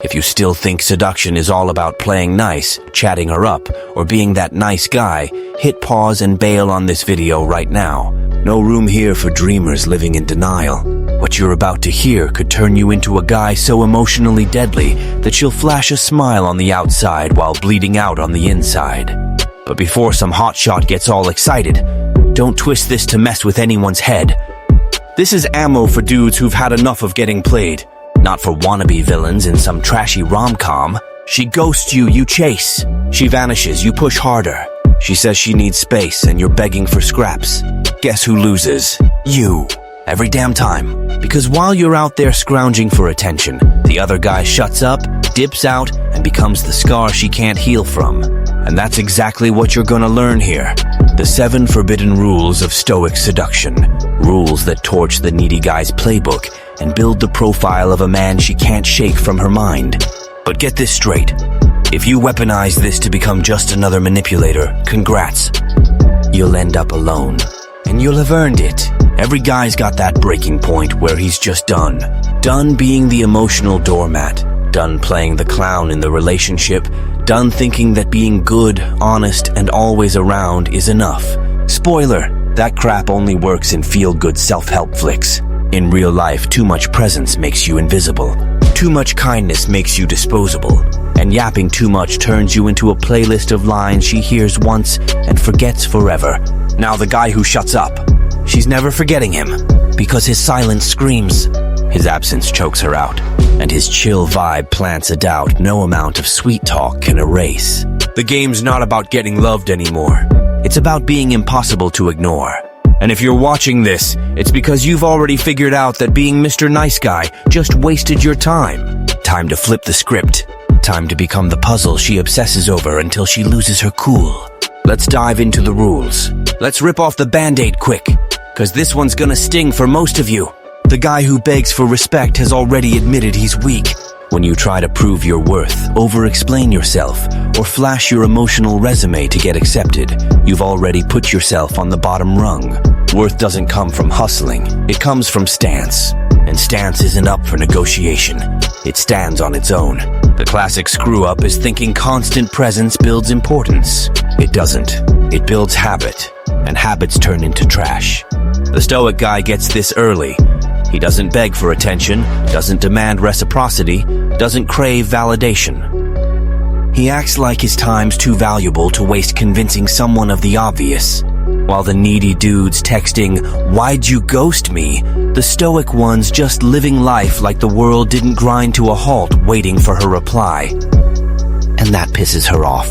If you still think seduction is all about playing nice, chatting her up, or being that nice guy, hit pause and bail on this video right now. No room here for dreamers living in denial. What you're about to hear could turn you into a guy so emotionally deadly that you'll flash a smile on the outside while bleeding out on the inside. But before some hotshot gets all excited, don't twist this to mess with anyone's head. This is ammo for dudes who've had enough of getting played. Not for wannabe villains in some trashy rom-com. She ghosts you, you chase. She vanishes, you push harder. She says she needs space and you're begging for scraps. Guess who loses? You. Every damn time. Because while you're out there scrounging for attention, the other guy shuts up, dips out, and becomes the scar she can't heal from. And that's exactly what you're gonna learn here. The 7 forbidden rules of Stoic seduction. Rules that torch the needy guy's playbook and build the profile of a man she can't shake from her mind. But get this straight. If you weaponize this to become just another manipulator, congrats. You'll end up alone. And you'll have earned it. Every guy's got that breaking point where he's just done. Done being the emotional doormat. Done playing the clown in the relationship. Done thinking that being good, honest, and always around is enough. Spoiler, that crap only works in feel-good self-help flicks. In real life, too much presence makes you invisible. Too much kindness makes you disposable. And yapping too much turns you into a playlist of lines she hears once and forgets forever. Now the guy who shuts up. She's never forgetting him, because his silence screams. His absence chokes her out, and his chill vibe plants a doubt no amount of sweet talk can erase. The game's not about getting loved anymore. It's about being impossible to ignore. And if you're watching this, it's because you've already figured out that being Mr. Nice Guy just wasted your time. Time to flip the script. Time to become the puzzle she obsesses over until she loses her cool. Let's dive into the rules. Let's rip off the Band-Aid quick, cause this one's gonna sting for most of you. The guy who begs for respect has already admitted he's weak. When you try to prove your worth, over-explain yourself, or flash your emotional resume to get accepted, you've already put yourself on the bottom rung. Worth doesn't come from hustling, it comes from stance. And stance isn't up for negotiation. It stands on its own. The classic screw-up is thinking constant presence builds importance. It doesn't. It builds habit, and habits turn into trash. The Stoic guy gets this early. He doesn't beg for attention, doesn't demand reciprocity, doesn't crave validation. He acts like his time's too valuable to waste convincing someone of the obvious. While the needy dude's texting, "Why'd you ghost me?" the Stoic one's just living life like the world didn't grind to a halt waiting for her reply. And that pisses her off.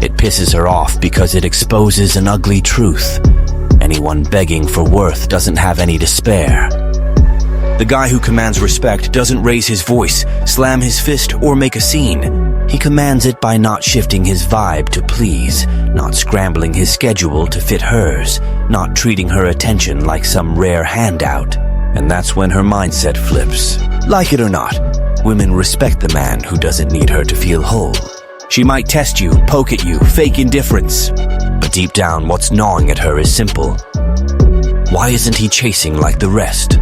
It pisses her off because it exposes an ugly truth. Anyone begging for worth doesn't have any to spare. The guy who commands respect doesn't raise his voice, slam his fist, or make a scene. He commands it by not shifting his vibe to please, not scrambling his schedule to fit hers, not treating her attention like some rare handout. And that's when her mindset flips. Like it or not, women respect the man who doesn't need her to feel whole. She might test you, poke at you, fake indifference. But deep down, what's gnawing at her is simple. Why isn't he chasing like the rest?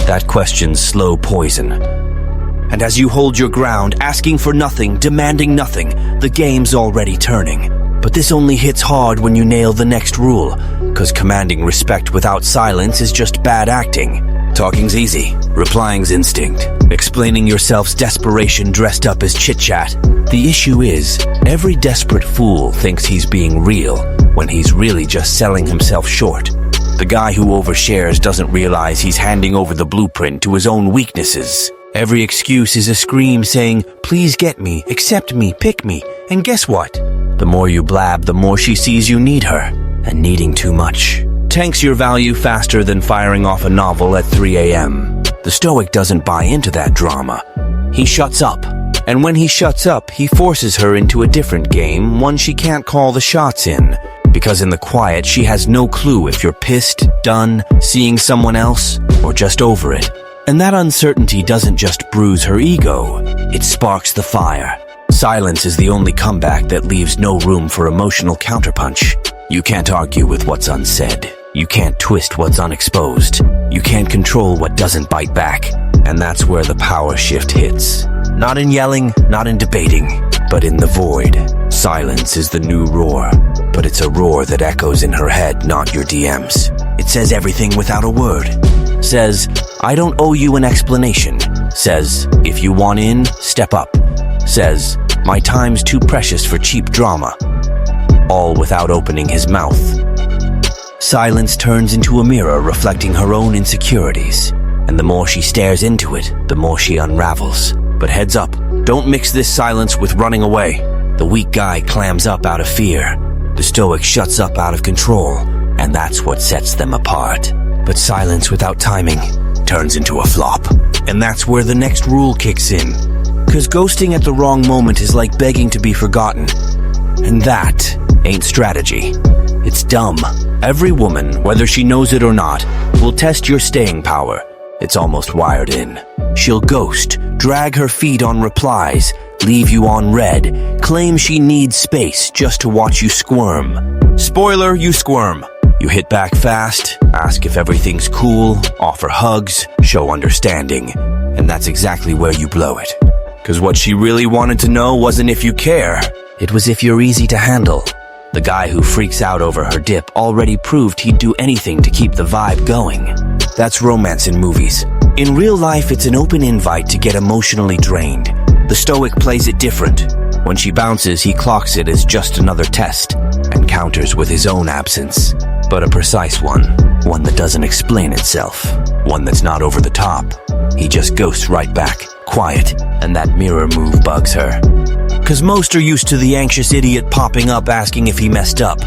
That question's slow poison. And as you hold your ground, asking for nothing, demanding nothing, the game's already turning. But this only hits hard when you nail the next rule, cause commanding respect without silence is just bad acting. Talking's easy, replying's instinct, explaining yourself's desperation dressed up as chit-chat. The issue is, every desperate fool thinks he's being real, when he's really just selling himself short. The guy who overshares doesn't realize he's handing over the blueprint to his own weaknesses. Every excuse is a scream saying, "Please get me, accept me, pick me." And guess what? The more you blab, the more she sees you need her. And needing too much tanks your value faster than firing off a novel at 3 a.m. The Stoic doesn't buy into that drama. He shuts up. And when he shuts up, he forces her into a different game, one she can't call the shots in. Because in the quiet, she has no clue if you're pissed, done, seeing someone else, or just over it. And that uncertainty doesn't just bruise her ego, it sparks the fire. Silence is the only comeback that leaves no room for emotional counterpunch. You can't argue with what's unsaid. You can't twist what's unexposed. You can't control what doesn't bite back. And that's where the power shift hits. Not in yelling, not in debating, but in the void. Silence is the new roar, but it's a roar that echoes in her head, not your DMs. It says everything without a word. Says, I don't owe you an explanation. Says, if you want in, step up. Says, my time's too precious for cheap drama. All without opening his mouth. Silence turns into a mirror reflecting her own insecurities. And the more she stares into it, the more she unravels. But heads up, don't mix this silence with running away. The weak guy clams up out of fear. The Stoic shuts up out of control. And that's what sets them apart. But silence without timing turns into a flop. And that's where the next rule kicks in. 'Cause ghosting at the wrong moment is like begging to be forgotten. And that ain't strategy. It's dumb. Every woman, whether she knows it or not, will test your staying power. It's almost wired in. She'll ghost, drag her feet on replies, leave you on red, claim she needs space just to watch you squirm. Spoiler, you squirm. You hit back fast, ask if everything's cool, offer hugs, show understanding. And that's exactly where you blow it. 'Cause what she really wanted to know wasn't if you care. It was if you're easy to handle. The guy who freaks out over her dip already proved he'd do anything to keep the vibe going. That's romance in movies. In real life, it's an open invite to get emotionally drained. The Stoic plays it different. When she bounces, he clocks it as just another test and counters with his own absence. But a precise one. One that doesn't explain itself. One that's not over the top. He just ghosts right back, quiet, and that mirror move bugs her. 'Cause most are used to the anxious idiot popping up asking if he messed up.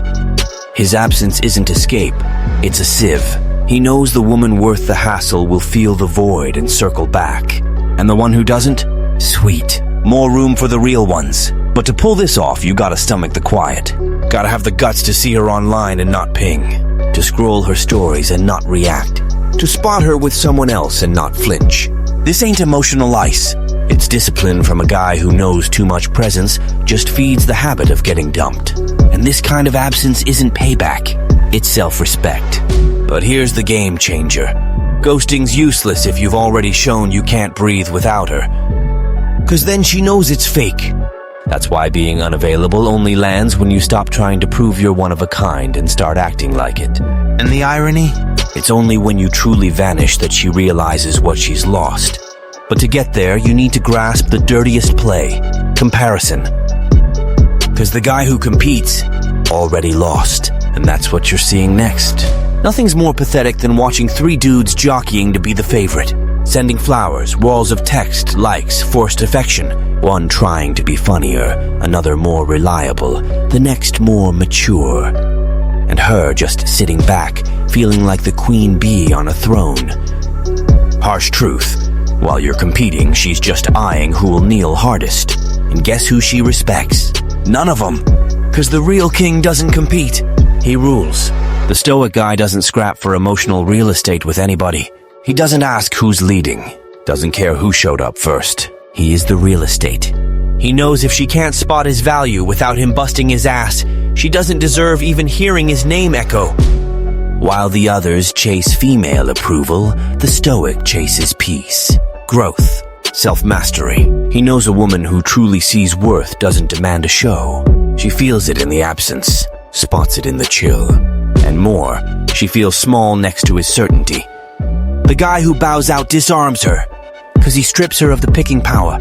His absence isn't escape, it's a sieve. He knows the woman worth the hassle will feel the void and circle back. And the one who doesn't? Sweet. More room for the real ones. But to pull this off, you gotta stomach the quiet. Gotta have the guts to see her online and not ping. To scroll her stories and not react. To spot her with someone else and not flinch. This ain't emotional ice. It's discipline from a guy who knows too much presence just feeds the habit of getting dumped. And this kind of absence isn't payback. It's self-respect. But here's the game changer. Ghosting's useless if you've already shown you can't breathe without her. 'Cause then she knows it's fake. That's why being unavailable only lands when you stop trying to prove you're one of a kind and start acting like it. And the irony? It's only when you truly vanish that she realizes what she's lost. But to get there, you need to grasp the dirtiest play, comparison. 'Cause the guy who competes already lost, and that's what you're seeing next. Nothing's more pathetic than watching three dudes jockeying to be the favorite. Sending flowers, walls of text, likes, forced affection. One trying to be funnier, another more reliable, the next more mature. And her just sitting back, feeling like the queen bee on a throne. Harsh truth. While you're competing, she's just eyeing who will kneel hardest. And guess who she respects? None of them. 'Cause the real king doesn't compete. He rules. The Stoic guy doesn't scrap for emotional real estate with anybody. He doesn't ask who's leading. Doesn't care who showed up first. He is the real estate. He knows if she can't spot his value without him busting his ass, she doesn't deserve even hearing his name echo. While the others chase female approval, the Stoic chases peace, growth, self-mastery. He knows a woman who truly sees worth doesn't demand a show. She feels it in the absence, spots it in the chill. And more, she feels small next to his certainty. The guy who bows out disarms her, 'cause he strips her of the picking power.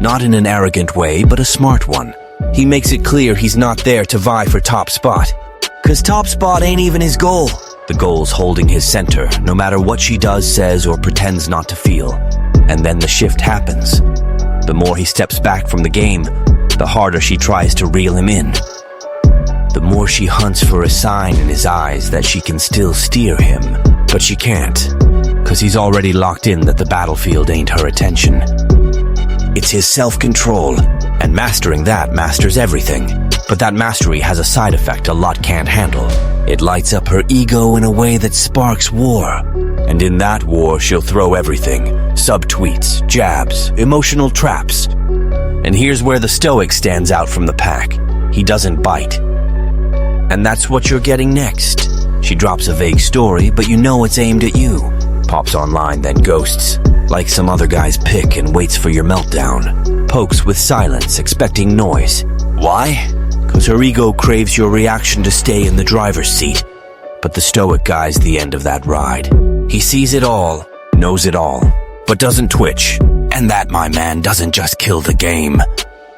Not in an arrogant way, but a smart one. He makes it clear he's not there to vie for top spot. 'Cause top spot ain't even his goal. The goal's holding his center, no matter what she does, says, or pretends not to feel. And then the shift happens. The more he steps back from the game, the harder she tries to reel him in. The more she hunts for a sign in his eyes that she can still steer him. But she can't, 'cause he's already locked in that the battlefield ain't her attention. It's his self-control, and mastering that masters everything. But that mastery has a side effect a lot can't handle. It lights up her ego in a way that sparks war. And in that war, she'll throw everything. Subtweets, jabs, emotional traps. And here's where the Stoic stands out from the pack. He doesn't bite. And that's what you're getting next. She drops a vague story, but you know it's aimed at you. Pops online, then ghosts. Like some other guy's pick and waits for your meltdown. Pokes with silence, expecting noise. Why? Because her ego craves your reaction to stay in the driver's seat. But the Stoic guy's the end of that ride. He sees it all, knows it all, but doesn't twitch. And that, my man, doesn't just kill the game.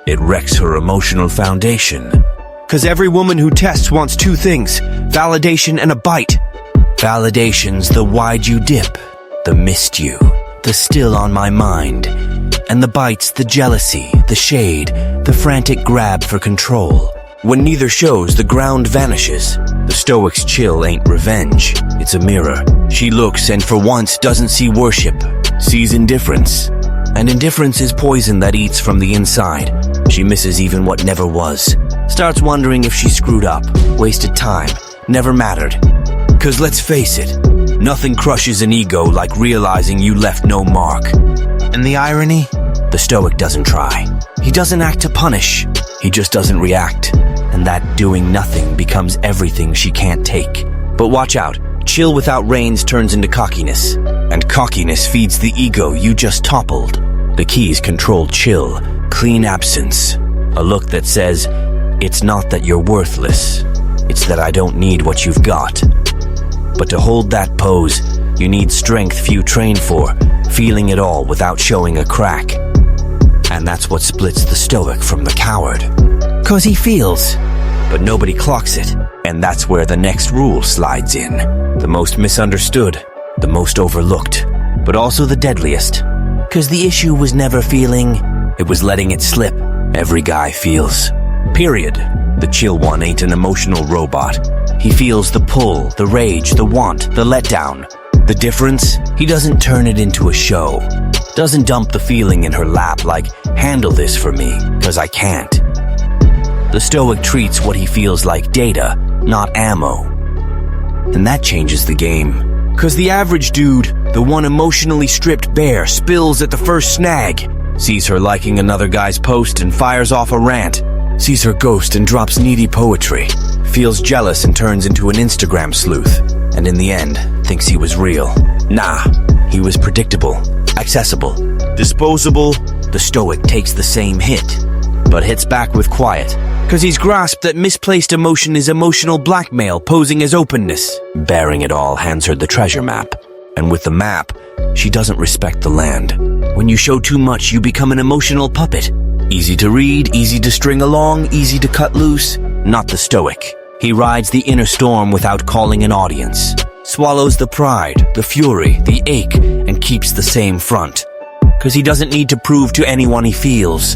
It wrecks her emotional foundation. Because every woman who tests wants two things, validation and a bite. Validation's the why'd you dip, the missed you, the still on my mind. And the bite's the jealousy, the shade, the frantic grab for control. When neither shows, the ground vanishes. The Stoic's chill ain't revenge, it's a mirror. She looks and for once doesn't see worship, sees indifference. And indifference is poison that eats from the inside. She misses even what never was. Starts wondering if she screwed up, wasted time, never mattered. 'Cause let's face it, nothing crushes an ego like realizing you left no mark. And the irony? The Stoic doesn't try. He doesn't act to punish. He just doesn't react. And that doing nothing becomes everything she can't take. But watch out. Chill without reins turns into cockiness. And cockiness feeds the ego you just toppled. The key's controlled chill, clean absence. A look that says, it's not that you're worthless. It's that I don't need what you've got. But to hold that pose, you need strength few train for, feeling it all without showing a crack. And that's what splits the Stoic from the coward. 'Cause he feels, but nobody clocks it. And that's where the next rule slides in. The most misunderstood, the most overlooked, but also the deadliest. 'Cause the issue was never feeling, it was letting it slip. Every guy feels. Period. The chill one ain't an emotional robot. He feels the pull, the rage, the want, the letdown. The difference? He doesn't turn it into a show. Doesn't dump the feeling in her lap like, handle this for me, 'cause I can't. The Stoic treats what he feels like data, not ammo. And that changes the game. 'Cause the average dude, the one emotionally stripped bare, spills at the first snag. Sees her liking another guy's post and fires off a rant. Sees her ghost and drops needy poetry. Feels jealous and turns into an Instagram sleuth. And in the end, thinks he was real. Nah, he was predictable, accessible, disposable. The Stoic takes the same hit, but hits back with quiet. 'Cause he's grasped that misplaced emotion is emotional blackmail posing as openness. Bearing it all hands her the treasure map. And with the map, she doesn't respect the land. When you show too much, you become an emotional puppet. Easy to read, easy to string along, easy to cut loose. Not the Stoic. He rides the inner storm without calling an audience. Swallows the pride, the fury, the ache, and keeps the same front. 'Cause he doesn't need to prove to anyone he feels.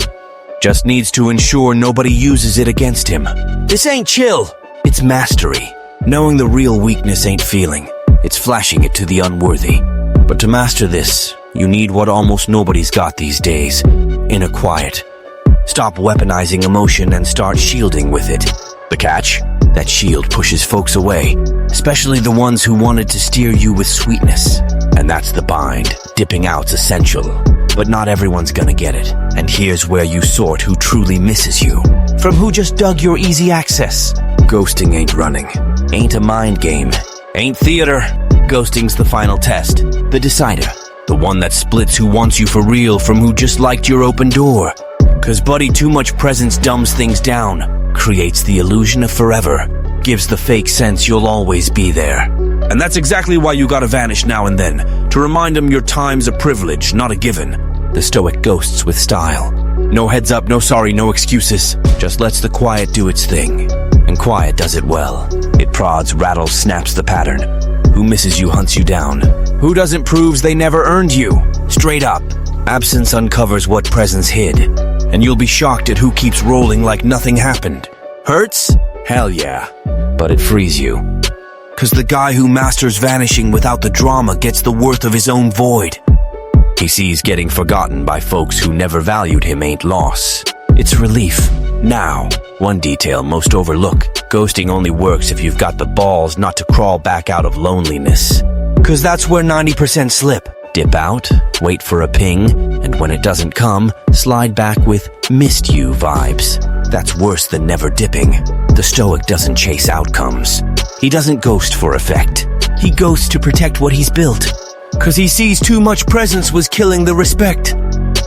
Just needs to ensure nobody uses it against him. This ain't chill. It's mastery. Knowing the real weakness ain't feeling. It's flashing it to the unworthy. But to master this, you need what almost nobody's got these days. Inner quiet. Stop weaponizing emotion and start shielding with it. The catch? That shield pushes folks away, especially the ones who wanted to steer you with sweetness. And that's the bind. Dipping out's essential. But not everyone's gonna get it. And here's where you sort who truly misses you from who just dug your easy access. Ghosting ain't running. Ain't a mind game. Ain't theater. Ghosting's the final test. The decider. The one that splits who wants you for real from who just liked your open door. 'Cause buddy, too much presence dumbs things down. Creates the illusion of forever. Gives the fake sense you'll always be there. And that's exactly why you gotta vanish now and then. To remind them your time's a privilege, not a given. The Stoic ghosts with style. No heads up, no sorry, no excuses. Just lets the quiet do its thing. And quiet does it well. It prods, rattles, snaps the pattern. Who misses you hunts you down. Who doesn't proves they never earned you. Straight up. Absence uncovers what presence hid. And you'll be shocked at who keeps rolling like nothing happened. Hurts? Hell yeah. But it frees you. 'Cause the guy who masters vanishing without the drama gets the worth of his own void. He sees getting forgotten by folks who never valued him ain't loss. It's relief. Now, one detail most overlook. Ghosting only works if you've got the balls not to crawl back out of loneliness. 'Cause that's where 90% slip. Dip out, wait for a ping, and when it doesn't come, slide back with missed you vibes. That's worse than never dipping. The Stoic doesn't chase outcomes. He doesn't ghost for effect. He ghosts to protect what he's built. 'cause he sees too much presence was killing the respect.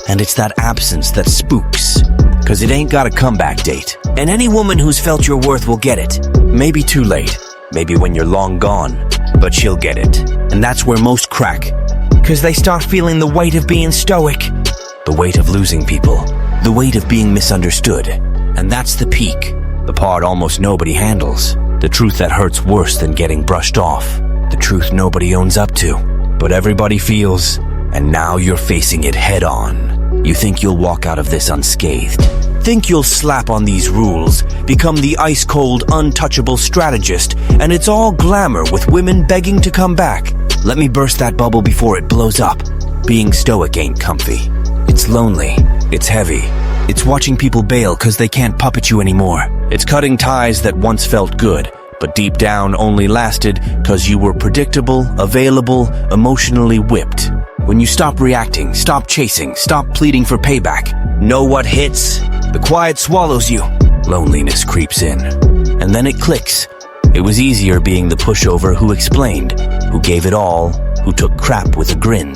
And it's that absence that spooks, 'cause it ain't got a comeback date. And any woman who's felt your worth will get it. Maybe too late, maybe when you're long gone, but she'll get it. And that's where most crack, 'cause they start feeling the weight of being stoic, the weight of losing people, the weight of being misunderstood. And that's the peak, the part almost nobody handles, the truth that hurts worse than getting brushed off, the truth nobody owns up to, but everybody feels, and now you're facing it head on. You think you'll walk out of this unscathed. Think you'll slap on these rules, become the ice-cold, untouchable strategist, and it's all glamour with women begging to come back. Let me burst that bubble before it blows up. Being stoic ain't comfy. It's lonely. It's heavy. It's watching people bail 'cause they can't puppet you anymore. It's cutting ties that once felt good, but deep down only lasted 'cause you were predictable, available, emotionally whipped. When you stop reacting, stop chasing, stop pleading for payback, know what hits? The quiet swallows you. Loneliness creeps in. And then it clicks. It was easier being the pushover who explained, who gave it all, who took crap with a grin.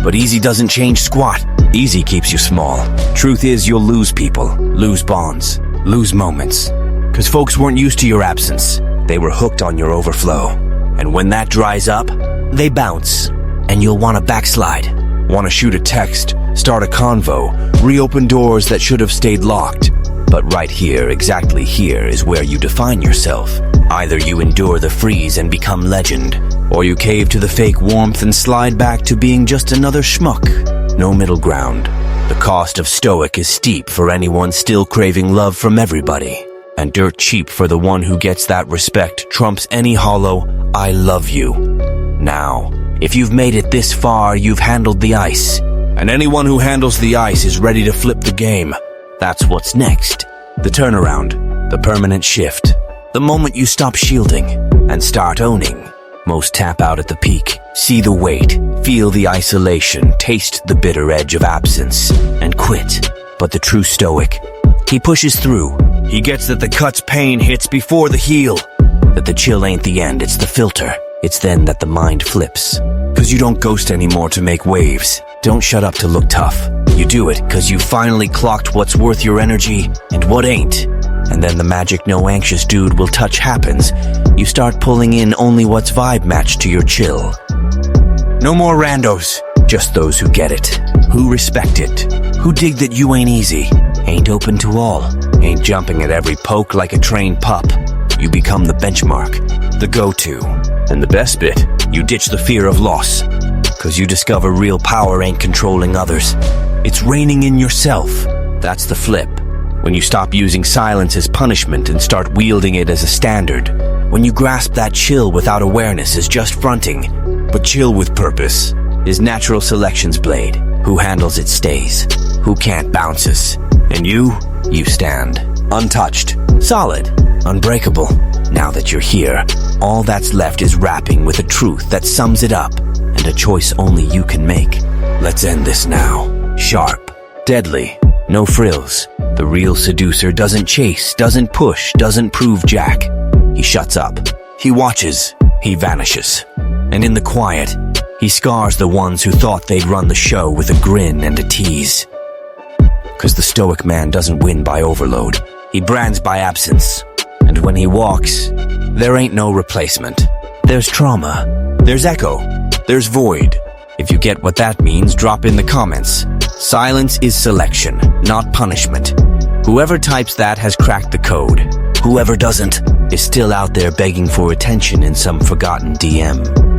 But easy doesn't change squat. Easy keeps you small. Truth is, you'll lose people, lose bonds, lose moments. 'Cause folks weren't used to your absence. They were hooked on your overflow. And when that dries up, they bounce. And you'll want to backslide. Want to shoot a text, start a convo, reopen doors that should have stayed locked. But right here, exactly here, is where you define yourself. Either you endure the freeze and become legend, or you cave to the fake warmth and slide back to being just another schmuck. No middle ground. The cost of stoic is steep for anyone still craving love from everybody, and dirt cheap for the one who gets that respect trumps any hollow "I love you." Now, if you've made it this far, you've handled the ice. And anyone who handles the ice is ready to flip the game. That's what's next. The turnaround, the permanent shift. The moment you stop shielding and start owning. Most tap out at the peak, see the weight, feel the isolation, taste the bitter edge of absence, and quit. But the true stoic, he pushes through. He gets that the cut's pain hits before the heal. That the chill ain't the end, it's the filter. It's then that the mind flips. 'Cause you don't ghost anymore to make waves. Don't shut up to look tough. You do it 'cause you finally clocked what's worth your energy and what ain't. And then the magic no anxious dude will touch happens. You start pulling in only what's vibe matched to your chill. No more randos, just those who get it, who respect it, who dig that you ain't easy, ain't open to all, ain't jumping at every poke like a trained pup. You become the benchmark, the go-to. And the best bit, you ditch the fear of loss, 'cause you discover real power ain't controlling others. It's reigning in yourself. That's the flip. When you stop using silence as punishment and start wielding it as a standard. When you grasp that chill without awareness as just fronting, but chill with purpose, is natural selection's blade. Who handles it stays. Who can't bounces. And you stand. Untouched. Solid. Unbreakable. Now that you're here, all that's left is wrapping with a truth that sums it up, and a choice only you can make. Let's end this now. Sharp. Deadly. No frills. The real seducer doesn't chase, doesn't push, doesn't prove jack. He shuts up. He watches. He vanishes. And in the quiet, he scars the ones who thought they'd run the show with a grin and a tease. 'Cause the stoic man doesn't win by overload. He brands by absence. And when he walks, there ain't no replacement. There's trauma. There's echo. There's void. If you get what that means, drop in the comments. Silence is selection, not punishment. Whoever types that has cracked the code. Whoever doesn't is still out there begging for attention in some forgotten DM.